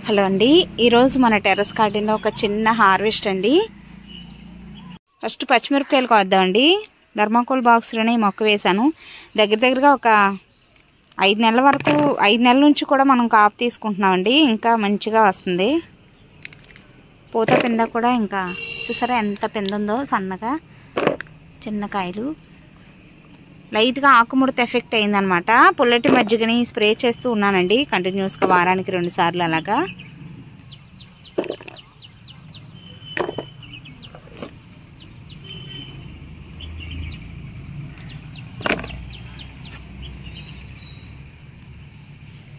Hello అండి, ఈరోజు మన టెర్రస్ గార్డెన్లో ఒక చిన్న హార్వెస్ట్ అండి. ఫస్ట్ పచ్చిమిరపకాయలు కోద్దామండి. థర్మాకోల్ బాక్స్లోనే ఈ మొక్క వేశాను. దగ్గరగా ఒక 5 నెలల వరకు 5 నెలల నుంచి కూడా మనం కాపు తీసుకుంటున్నామండి. ఇంకా మంచిగా వస్తుంది. పూత పింద కూడా ఇంకా చూసారా ఎంత పింద ఉందో, సన్నగా చిన్న కాయలు. లైట్గా ఆకుముడత ఎఫెక్ట్ అయిందనమాట. పుల్లటి మజ్జిగని స్ప్రే చేస్తూ ఉన్నానండి కంటిన్యూస్గా, వారానికి 2 సార్లు అలాగా.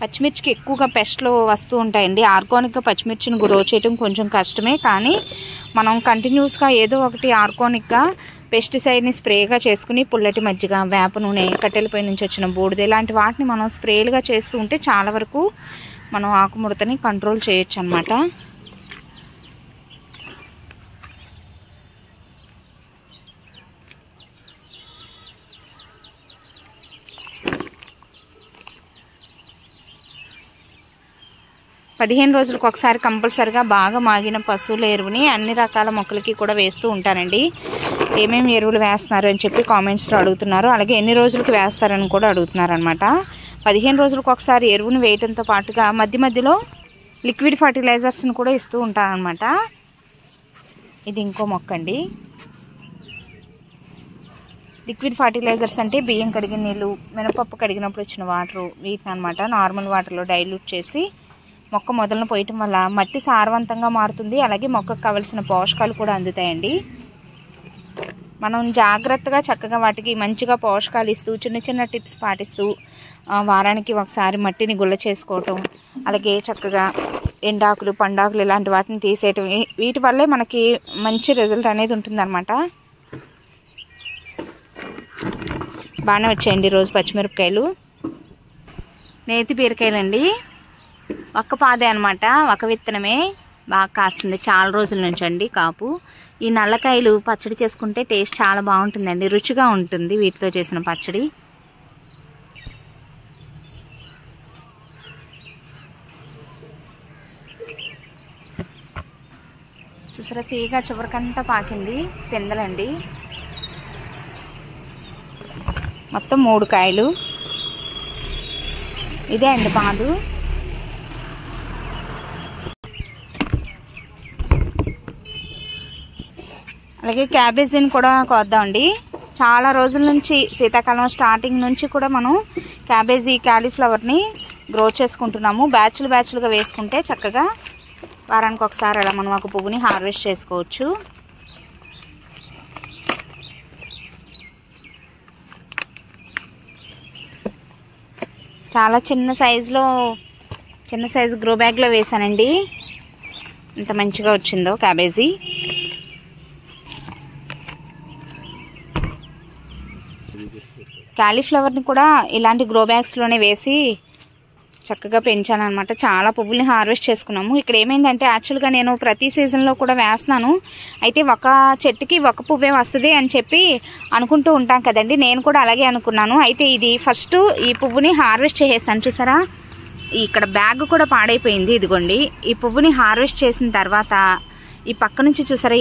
పచ్చిమిర్చికి ఎక్కువగా పెస్ట్లు వస్తూ ఉంటాయండి. ఆర్గానిక్గా పచ్చిమిర్చిని గ్రో చేయడం కొంచెం కష్టమే, కానీ మనం కంటిన్యూస్గా ఏదో ఒకటి ఆర్గానిక్గా పెస్టిసైడ్ని స్ప్రేగా చేసుకుని పుల్లటి మజ్జిగ, వేప నూనె, కట్టెలపై నుంచి వచ్చిన బూడిద ఇలాంటి వాటిని మనం స్ప్రేలుగా చేస్తూ ఉంటే చాలా వరకు మనం ఆకుముడతని కంట్రోల్ చేయొచ్చు అన్నమాట. పదిహేను రోజులకు ఒకసారి కంపల్సరిగా బాగా మాగిన పశువుల ఎరువుని అన్ని రకాల మొక్కలకి కూడా వేస్తూ ఉంటానండి. ఏమేమి ఎరువులు వేస్తున్నారు అని చెప్పి కామెంట్స్లో అడుగుతున్నారు. అలాగే ఎన్ని రోజులకి వేస్తారని కూడా అడుగుతున్నారు అనమాట. 15 రోజులకు ఒకసారి ఎరువుని వేయడంతో పాటుగా మధ్యలో లిక్విడ్ ఫర్టిలైజర్స్ని కూడా ఇస్తూ ఉంటానన్నమాట. ఇది ఇంకో మొక్క అండి. లిక్విడ్ ఫర్టిలైజర్స్ అంటే బియ్యం కడిగిన నీళ్ళు, మినపప్పు కడిగినప్పుడు వచ్చిన వాటరు, వీటిని అనమాట నార్మల్ వాటర్లో డైల్యూట్ చేసి మొక్క మొదలను పోయటం వల్ల మట్టి సారవంతంగా మారుతుంది. అలాగే మొక్కకు కావలసిన పోషకాలు కూడా అందుతాయండి. మనం జాగ్రత్తగా చక్కగా వాటికి మంచిగా పోషకాలు ఇస్తూ చిన్న టిప్స్ పాటిస్తూ వారానికి ఒకసారి మట్టిని గుల్ల చేసుకోవటం, అలాగే చక్కగా ఎండాకులు, పండాకులు ఇలాంటి వాటిని తీసేయటం, వీటి వల్లే మనకి మంచి రిజల్ట్ అనేది ఉంటుందన్నమాట. బాగానే వచ్చాయండి రోజు పచ్చిమిరపకాయలు. నేతి బీరకాయలండి. ఒక్క పాదే అనమాట, ఒక విత్తనమే బాగా కాస్తుంది చాలా రోజుల నుంచి అండి కాపు. ఈ నల్లకాయలు పచ్చడి చేసుకుంటే టేస్ట్ చాలా బాగుంటుందండి, రుచిగా ఉంటుంది వీటితో చేసిన పచ్చడి. చూసారా తీగ చివరికంతా పాకింది, పిందలండి. మొత్తం 3 కాయలు. ఇదే అండి పాదు. అలాగే క్యాబేజీని కూడా కోద్దామండి. చాలా రోజుల నుంచి శీతాకాలం స్టార్టింగ్ నుంచి కూడా మనం క్యాబేజీ, క్యాలీఫ్లవర్ని గ్రో చేసుకుంటున్నాము. బ్యాచ్లుగా వేసుకుంటే చక్కగా వారానికి ఒకసారి అలా మనం ఒక పువ్వుని హార్వెస్ట్ చేసుకోవచ్చు. చాలా చిన్న సైజు గ్రో బ్యాగ్లో వేసానండి. ఇంత మంచిగా వచ్చిందో క్యాబేజీ. క్యాలీఫ్లవర్ని కూడా ఇలాంటి గ్రో బ్యాగ్స్లోనే వేసి చక్కగా పెంచాను అనమాట. చాలా పువ్వుల్ని హార్వెస్ట్ చేసుకున్నాము. ఇక్కడ ఏమైందంటే యాక్చువల్గా నేను ప్రతి సీజన్లో కూడా వేస్తున్నాను. అయితే ఒక చెట్టుకి ఒక పువ్వే వస్తుంది అని చెప్పి అనుకుంటూ ఉంటాం కదండి. నేను కూడా అలాగే అనుకున్నాను. అయితే ఇది ఫస్ట్ ఈ పువ్వుని హార్వెస్ట్ చేసేసాను. చూసారా ఇక్కడ బ్యాగ్ కూడా పాడైపోయింది. ఇదిగోండి ఈ పువ్వుని హార్వెస్ట్ చేసిన తర్వాత ఈ పక్క నుంచి చూసారా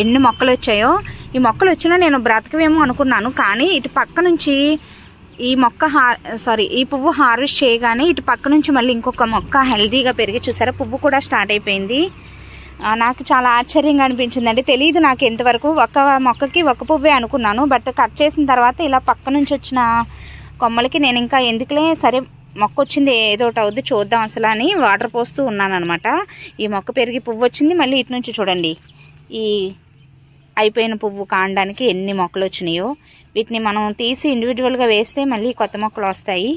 ఎన్ని మొక్కలు వచ్చాయో. ఈ మొక్కలు వచ్చినా నేను బ్రతకవేమో అనుకున్నాను, కానీ ఇటు పక్క నుంచి ఈ పువ్వు హార్వెస్ట్ చేయగానే ఇటు పక్క నుంచి మళ్ళీ ఇంకొక మొక్క హెల్తీగా పెరిగి చూసారా పువ్వు కూడా స్టార్ట్ అయిపోయింది. నాకు చాలా ఆశ్చర్యంగా అనిపించిందండి. తెలియదు నాకు ఎంతవరకు, ఒక మొక్కకి ఒక పువ్వే అనుకున్నాను. బట్ కట్ చేసిన తర్వాత ఇలా పక్క నుంచి వచ్చిన కొమ్మలకి నేను ఇంకా ఎందుకులే సరే మొక్క వచ్చింది ఏదో ఒకటి అవుద్ది చూద్దాం అసలు అని వాటర్ పోస్తూ ఉన్నాను అనమాట. ఈ మొక్క పెరిగి పువ్వు వచ్చింది. మళ్ళీ ఇటు నుంచి చూడండి ఈ అయిపోయిన పువ్వు కాండానికి ఎన్ని మొక్కలు వచ్చినాయో. వీటిని మనం తీసి ఇండివిజువల్గా వేస్తే మళ్ళీ కొత్త మొక్కలు వస్తాయి.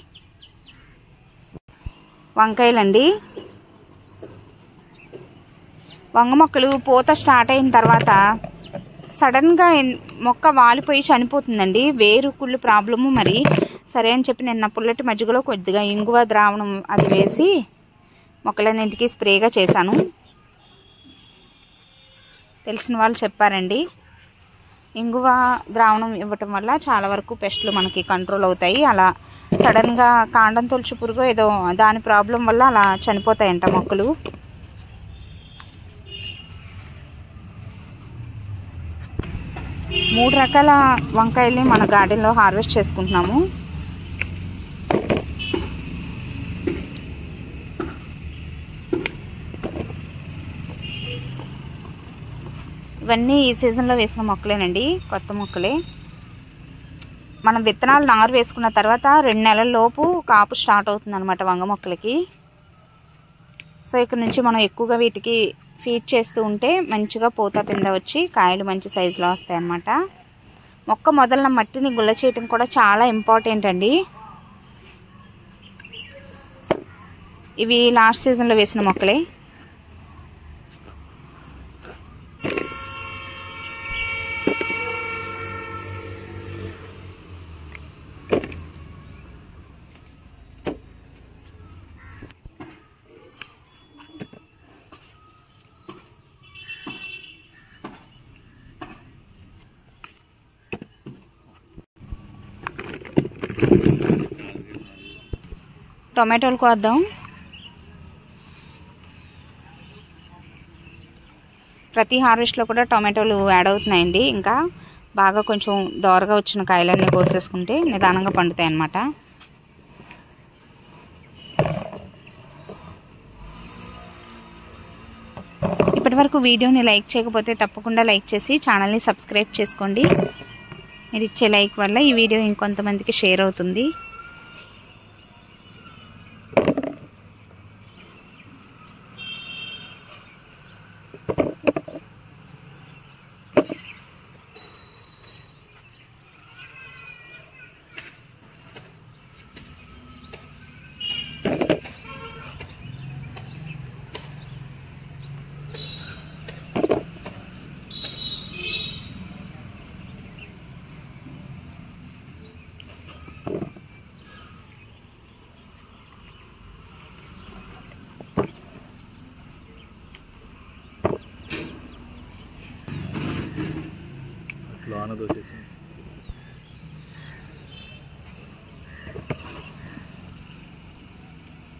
వంకాయలండి. వంగ మొక్కలు పూత స్టార్ట్ అయిన తర్వాత సడన్గా మొక్క వాలిపోయి చనిపోతుందండి. వేరు కుళ్ళు ప్రాబ్లము. మరి సరే అని చెప్పి నేను నా పుల్లటి మజ్జిగలో కొద్దిగా ఇంగువ ద్రావణం అది వేసి మొక్కలన్నింటికి స్ప్రేగా చేశాను. తెలిసిన వాళ్ళు చెప్పారండి ఇంగువ ద్రావణం ఇవ్వటం వల్ల చాలా వరకు పెస్ట్లు మనకి కంట్రోల్ అవుతాయి. అలా సడన్గా కాండం తొలుచు పురుగు ఏదో దాని ప్రాబ్లం వల్ల అలా చనిపోతాయంట మొక్కలు. మూడు రకాల వంకాయల్ని మన గార్డెన్లో హార్వెస్ట్ చేసుకుంటున్నాము. ఇవన్నీ ఈ సీజన్లో వేసిన మొక్కలేనండి, కొత్త మొక్కలే. మనం విత్తనాలు నారు వేసుకున్న తర్వాత 2 నెలల లోపు కాపు స్టార్ట్ అవుతుంది అనమాట వంగ మొక్కలకి. సో ఇక్కడ నుంచి మనం ఎక్కువగా వీటికి ఫీడ్ చేస్తూ ఉంటే మంచిగా పూత పింద వచ్చి కాయలు మంచి సైజులో వస్తాయి అన్నమాట. మొక్క మొదలన మట్టిని గుల్ల చేయటం కూడా చాలా ఇంపార్టెంట్ అండి. ఇవి లాస్ట్ సీజన్లో వేసిన మొక్కలే. టొమాటోలు కోద్దాం. ప్రతి హార్వెస్ట్లో కూడా టొమాటోలు యాడ్ అవుతున్నాయండి. ఇంకా బాగా కొంచెం దోరగా వచ్చిన కాయలన్నీ కోసేసుకుంటే నిదానంగా పండుతాయి అన్నమాట. ఇప్పటివరకు వీడియోని లైక్ చేయకపోతే తప్పకుండా లైక్ చేసి ఛానల్ని సబ్స్క్రైబ్ చేసుకోండి. మీరు ఇచ్చే లైక్ వల్ల ఈ వీడియో ఇంకొంతమందికి షేర్ అవుతుంది. లోన దోసేసి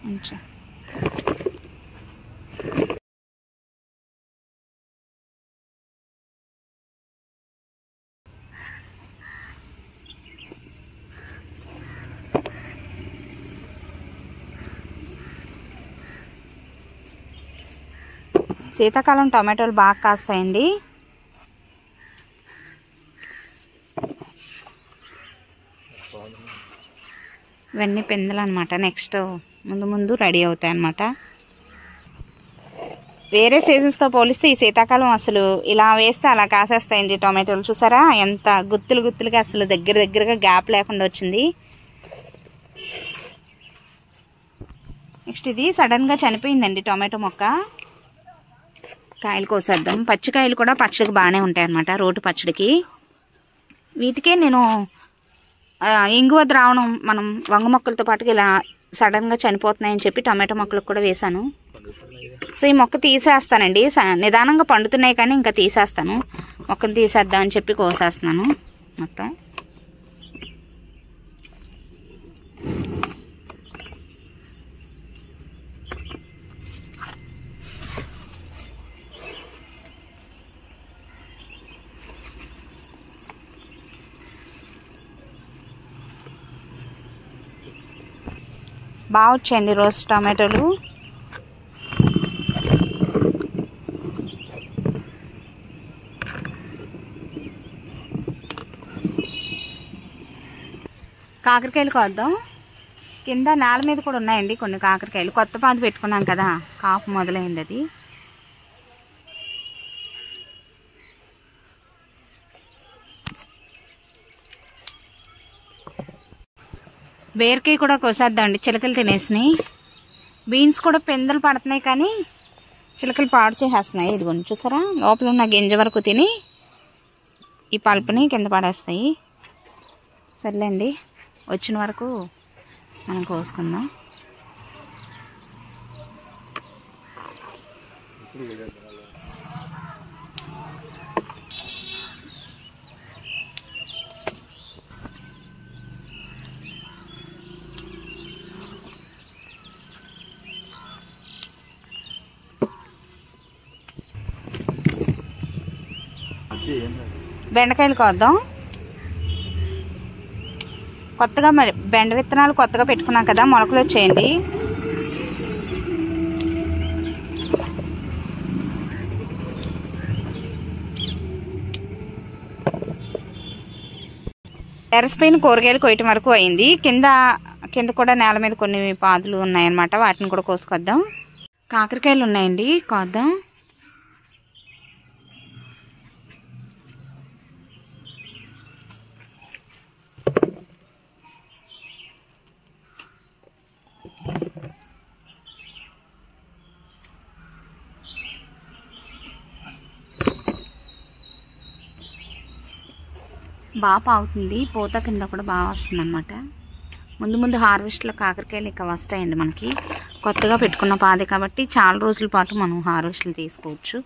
మంచి శీతాకాలం టొమాటోలు బాగా కాస్తాయండి. ఇవన్నీ పిందెలు అనమాట. నెక్స్ట్ ముందు రెడీ అవుతాయి అన్నమాట. వేరే సీజన్స్తో పోలిస్తే ఈ శీతాకాలం అసలు ఇలా వేస్తే అలా కాసేస్తాయండి టొమాటోలు. చూసారా ఎంత గుత్తులుగా అసలు దగ్గరగా గ్యాప్ లేకుండా వచ్చింది. నెక్స్ట్ ఇది సడన్గా చనిపోయిందండి టొమాటో మొక్క. కాయలు కోసేద్దాం. పచ్చికాయలు కూడా పచ్చడికి బాగానే ఉంటాయి అన్నమాట, రోటి పచ్చడికి. వీటికే నేను ఇంగువ ద్రావణం మనం వంగ మొక్కలతో పాటుగా ఇలా సడన్గా చనిపోతున్నాయని చెప్పి టమాటో మొక్కలకు కూడా వేశాను. సో ఈ మొక్క తీసేస్తానండి. నిదానంగా పండుతున్నాయి కానీ ఇంకా తీసేస్తాను. మొక్కను తీసేద్దామని చెప్పి కోసేస్తున్నాను మొత్తం. బాగా వచ్చాయండి రోస్ట్ టమాటోలు. కాకరకాయలు కోద్దాం. కింద నేల మీద కూడా ఉన్నాయండి కొన్ని కాకరకాయలు. కొత్త పాదు పెట్టుకున్నాం కదా, కాపు మొదలైంది అది. బీరకాయ కూడా కోసేద్దామండి, చిలకలు తినేసినాయి. బీన్స్ కూడా పిందెలు పడుతున్నాయి కానీ చిలకలు పాడు చేసేస్తున్నాయి. ఇదిగోండి చూసారా, లోపల ఉన్న గింజ వరకు తిని ఈ పల్పుని కింద పడేస్తాయి. సర్లేండి, వచ్చిన వరకు మనం కోసుకుందాం. బెండకాయలు కోద్దాం. కొత్తగా బెండ విత్తనాలు కొత్తగా పెట్టుకున్నాం కదా, మొలకలు వచ్చేయండి. టెర్రస్ పైన కూరగాయలు కొయ్యటం వరకు అయింది. కింద కూడా నేల మీద కొన్ని పాదులు ఉన్నాయన్నమాట, వాటిని కూడా కోసుకొద్దాం. కాకరకాయలు ఉన్నాయండి, కోద్దాం. బాగా పాగుతుంది, పూత కింద కూడా బాగా వస్తుంది అనమాట. ముందు హార్వెస్ట్లో కాకరకాయలు ఇక వస్తాయండి మనకి. కొత్తగా పెట్టుకున్న పాదే కాబట్టి చాలా రోజుల పాటు మనం హార్వెస్ట్లు తీసుకోవచ్చు.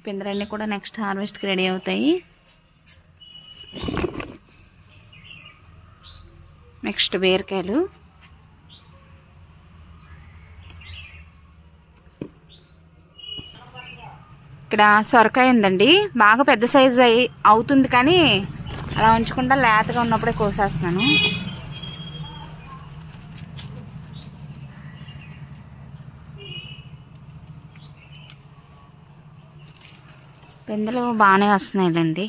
పిందరన్నీ కూడా నెక్స్ట్ హార్వెస్ట్కి రెడీ అవుతాయి. నెక్స్ట్ బీరకాయలు, ఇక్కడ సొరకాయ ఉందండి. బాగా పెద్ద సైజు అవుతుంది కానీ అలా ఉంచకుండా లేతగా ఉన్నప్పుడే కోసేస్తున్నాను. పిందెలు బాగానే వస్తున్నాయిలేండి.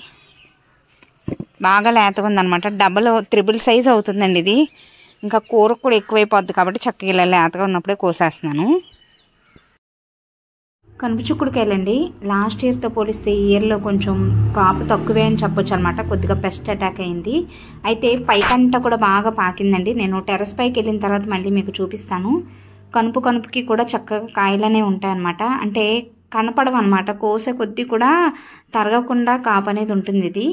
బాగా లేతగా ఉందన్నమాట. డబల్ త్రిబుల్ సైజ్ అవుతుందండి ఇది. ఇంకా కూర కూడా ఎక్కువైపోద్ది కాబట్టి చక్కగా ఇలా లేతగా ఉన్నప్పుడే కోసేస్తున్నాను. కనుపు చిక్కుడుకాయలండి. లాస్ట్ ఇయర్తో పోలిస్తే ఈ ఇయర్లో కొంచెం కాపు తక్కువే అని చెప్పొచ్చు అనమాట. కొద్దిగా పెస్ట్ అటాక్ అయింది. అయితే పైకంతా కూడా బాగా పాకిందండి. నేను టెర్రస్ పైకి వెళ్ళిన తర్వాత మళ్ళీ మీకు చూపిస్తాను. కనుపుకి కూడా చక్కగా కాయలనే ఉంటాయన్నమాట. అంటే కనపడవు అనమాట. కోసే కొద్దీ కూడా తరగకుండా కాపు అనేది ఉంటుంది. ఇది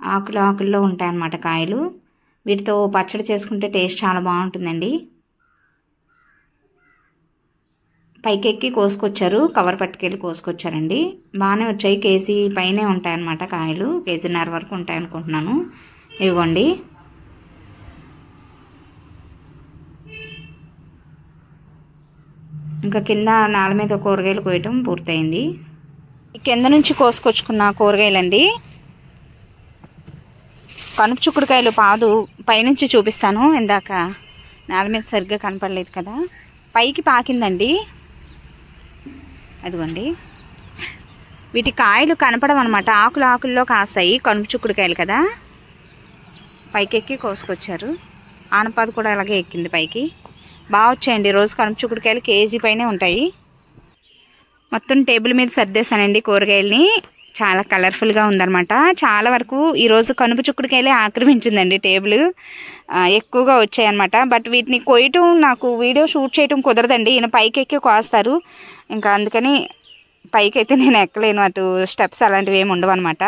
ఆకుల్లో ఉంటాయన్నమాట కాయలు. వీటితో పచ్చడి చేసుకుంటే టేస్ట్ చాలా బాగుంటుందండి. పైకెక్కి కోసుకొచ్చారు, కవర్ పట్టుకెళ్ళి కోసుకొచ్చారండి. బాగానే వచ్చాయి. కేజీ పైనే ఉంటాయన్నమాట కాయలు. 1.5 కేజీ వరకు ఉంటాయి అనుకుంటున్నాను. ఇవ్వండి. ఇంకా కింద నేల మీద కూరగాయలు కోయటం పూర్తయింది. కింద నుంచి కోసుకొచ్చుకున్న కూరగాయలండి. కనుపు చిక్కుడుకాయలు పాదు పైనుంచి చూపిస్తాను. ఇందాక నేల మీద సరిగ్గా కనపడలేదు కదా, పైకి పాకిందండి. అదిగోండి. వీటి కాయలు కనపడవు అనమాట. ఆకుల్లో కాస్తాయి. కనుపు చిక్కుడుకాయలు కదా. పైకెక్కి కోసుకొచ్చారు. ఆనపాదు కూడా అలాగే ఎక్కింది పైకి. బాగా వచ్చాయండి. రోజు కనుపు చిక్కుడుకాయలు కేజీ పైనే ఉంటాయి. మొత్తం టేబుల్ మీద సర్దేశానండి కూరగాయలని. చాలా కలర్ఫుల్గా ఉందన్నమాట. చాలా వరకు ఈరోజు కనుపు చిక్కుడుకాయలే ఆక్రమించిందండి టేబుల్. ఎక్కువగా వచ్చాయన్నమాట. బట్ వీటిని కోయటం నాకు వీడియో షూట్ చేయటం కుదరదండి. ఈయన పైకి ఎక్కి కోస్తారు. ఇంకా అందుకని పైకి అయితే నేను ఎక్కలేను. అటు స్టెప్స్ అలాంటివి ఏమి ఉండవు అనమాట.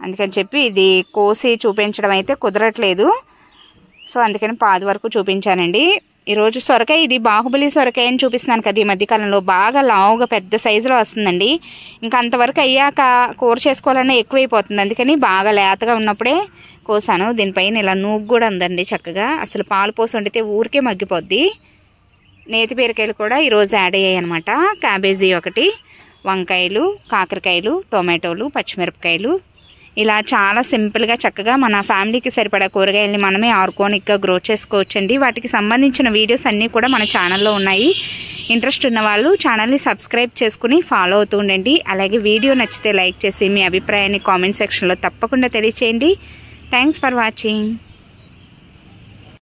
అందుకని చెప్పి ఇది కోసి చూపించడం అయితే కుదరట్లేదు. సో అందుకని పాదు వరకు చూపించానండి. ఈరోజు సొరకాయ, ఇది బాహుబలి సొరకాయ అని చూపిస్తున్నాను కదా, ఈ మధ్యకాలంలో బాగా లావుగా పెద్ద సైజులో వస్తుందండి. ఇంకా అంతవరకు అయ్యాక కూర చేసుకోవాలన్నా ఎక్కువైపోతుంది. అందుకని బాగా లేతగా ఉన్నప్పుడే కోసాను. దీనిపైన ఇలా నూగు కూడా ఉందండి చక్కగా. అసలు పాలు పోసి వండితే ఊరికే మగ్గిపోద్ది. నేతి బీరకాయలు కూడా ఈరోజు యాడ్ అయ్యాయి అనమాట. క్యాబేజీ ఒకటి, వంకాయలు, కాకరకాయలు, టొమాటోలు, పచ్చిమిరపకాయలు, ఇలా చాలా సింపుల్గా చక్కగా మన ఫ్యామిలీకి సరిపడా కూరగాయల్ని మనమే ఆర్గానిక్గా గ్రో చేసుకోవచ్చండి. వాటికి సంబంధించిన వీడియోస్ అన్నీ కూడా మన ఛానల్లో ఉన్నాయి. ఇంట్రెస్ట్ ఉన్న వాళ్ళు ఛానల్ని సబ్స్క్రైబ్ చేసుకుని ఫాలో అవుతూ ఉండండి. అలాగే వీడియో నచ్చితే లైక్ చేసి మీ అభిప్రాయాన్ని కామెంట్ సెక్షన్లో తప్పకుండా తెలియచేయండి. Thanks for watching.